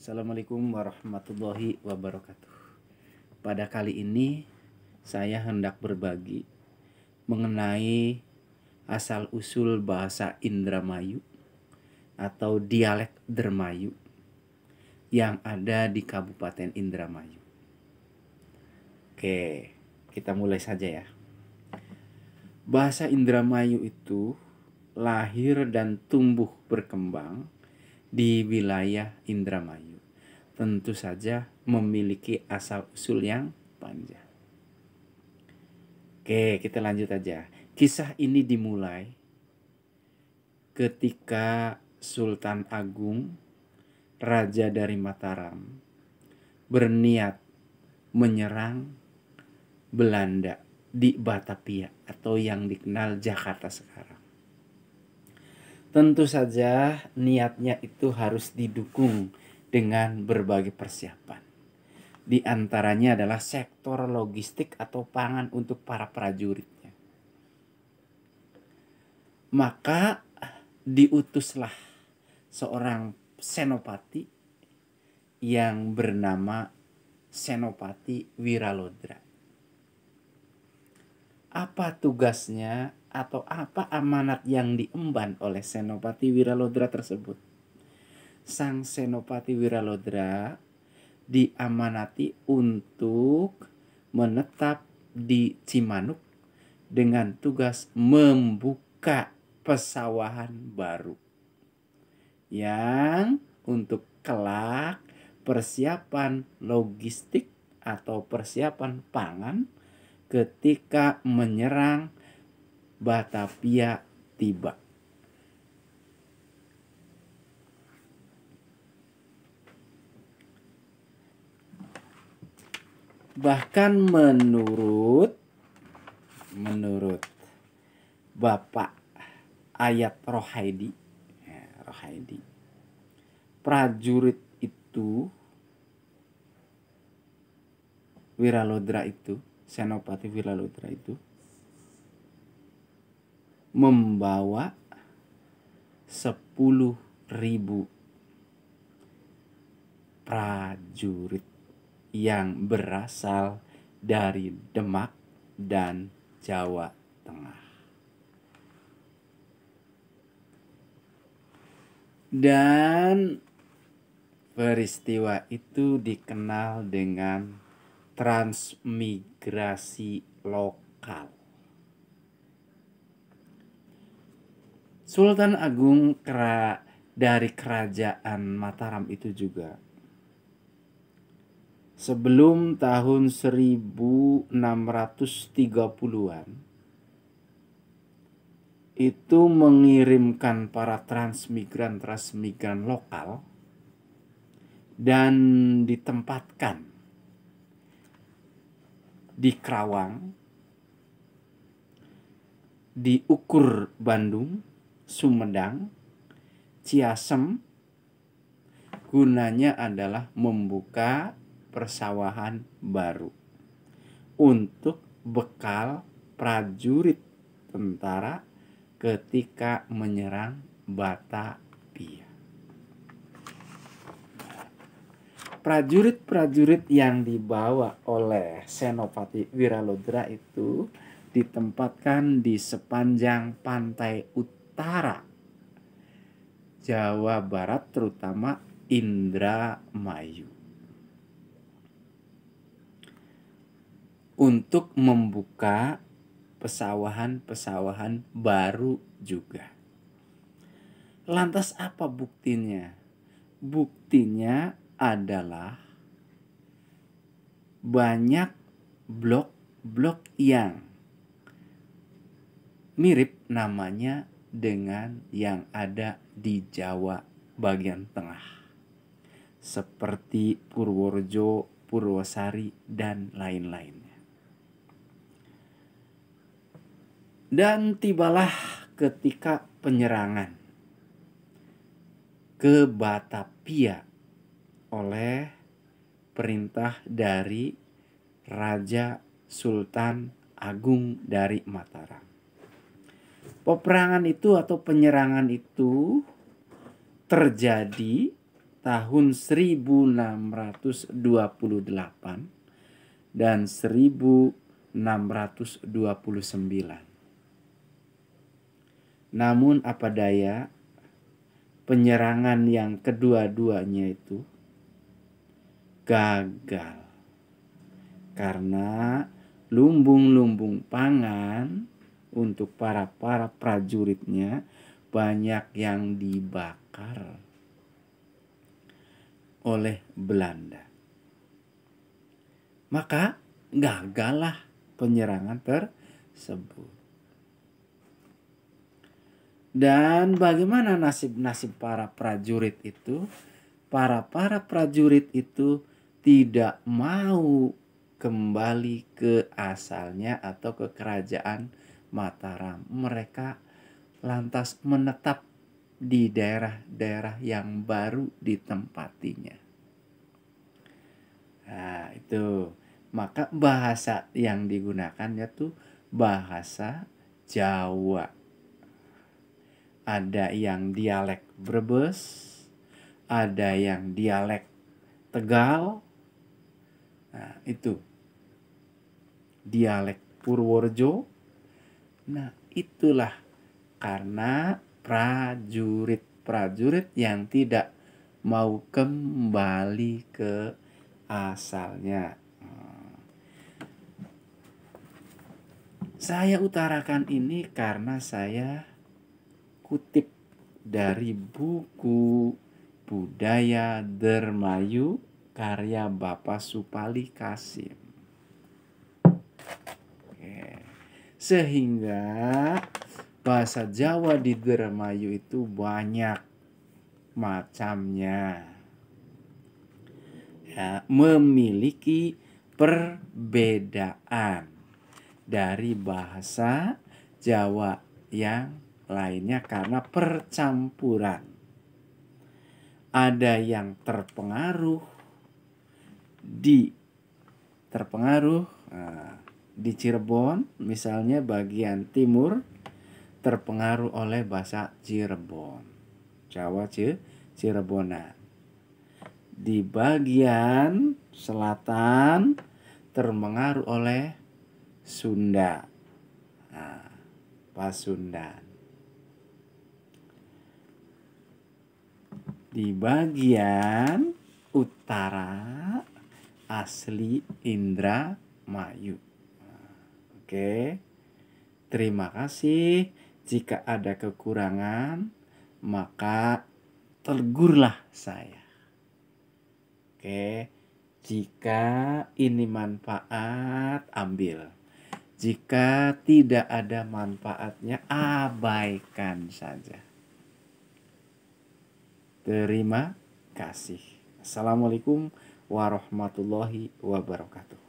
Assalamualaikum warahmatullahi wabarakatuh. Pada kali ini saya hendak berbagi mengenai asal-usul bahasa Indramayu atau dialek Dermayu yang ada di Kabupaten Indramayu. Oke, kita mulai saja ya. Bahasa Indramayu itu lahir dan tumbuh berkembang di wilayah Indramayu. Tentu saja memiliki asal-usul yang panjang. Oke, kita lanjut aja. Kisah ini dimulai ketika Sultan Agung, Raja dari Mataram, berniat menyerang Belanda di Batavia atau yang dikenal Jakarta sekarang. Tentu saja niatnya itu harus didukung dengan berbagai persiapan. Di antaranya adalah sektor logistik atau pangan untuk para prajuritnya. Maka diutuslah seorang senopati yang bernama Senopati Wiralodra. Apa tugasnya atau apa amanat yang diemban oleh Senopati Wiralodra tersebut? Sang Senopati Wiralodra diamanati untuk menetap di Cimanuk dengan tugas membuka pesawahan baru yang untuk kelak persiapan logistik atau persiapan pangan ketika menyerang Batavia tiba. Bahkan menurut Bapak Ayat Rohaidi, prajurit itu, Wiralodra itu, Senopati Wiralodra itu membawa 10.000 prajurit yang berasal dari Demak dan Jawa Tengah. Dan peristiwa itu dikenal dengan transmigrasi lokal. Sultan Agung dari Kerajaan Mataram itu juga sebelum tahun 1630-an itu mengirimkan para transmigran lokal dan ditempatkan di Kerawang, di Ukur Bandung, Sumedang, Ciasem. Gunanya adalah membuka persawahan baru untuk bekal prajurit tentara ketika menyerang Batavia. Prajurit-prajurit yang dibawa oleh Senopati Wiralodra itu ditempatkan di sepanjang pantai utara Jawa Barat, terutama Indramayu, untuk membuka pesawahan baru juga. Lantas apa buktinya? Buktinya adalah banyak blok-blok yang mirip namanya dengan yang ada di Jawa bagian tengah, seperti Purworejo, Purwosari, dan lain-lainnya. Dan tibalah ketika penyerangan ke Batavia oleh perintah dari Raja Sultan Agung dari Mataram. Peperangan itu atau penyerangan itu terjadi tahun 1628 dan 1629. Namun apa daya, penyerangan yang kedua-duanya itu gagal karena lumbung-lumbung pangan untuk para prajuritnya banyak yang dibakar oleh Belanda. Maka gagallah penyerangan tersebut. Dan bagaimana nasib-nasib para prajurit itu? Para prajurit itu tidak mau kembali ke asalnya atau ke kerajaan Mataram. Mereka lantas menetap di daerah-daerah yang baru ditempatinya. Nah, itu. Maka bahasa yang digunakan yaitu bahasa Jawa. Ada yang dialek Brebes, ada yang dialek Tegal. Nah, itu. Dialek Purworejo. Nah, itulah karena prajurit-prajurit yang tidak mau kembali ke asalnya. Saya utarakan ini karena saya kutip dari buku Budaya Dermayu karya Bapak Supali Kasim. Sehingga bahasa Jawa di Dermayu itu banyak macamnya. Ya, memiliki perbedaan dari bahasa Jawa yang lainnya karena percampuran. Ada yang terpengaruh di Cirebon, misalnya bagian timur terpengaruh oleh bahasa Cirebon, Jawa Cirebonan. Di bagian selatan terpengaruh oleh Sunda, Pasundan. Di bagian utara asli Indramayu. Oke. Terima kasih. Jika ada kekurangan, maka tegurlah saya. Oke. Jika ini manfaat, ambil. Jika tidak ada manfaatnya, abaikan saja. Terima kasih. Assalamualaikum warahmatullahi wabarakatuh.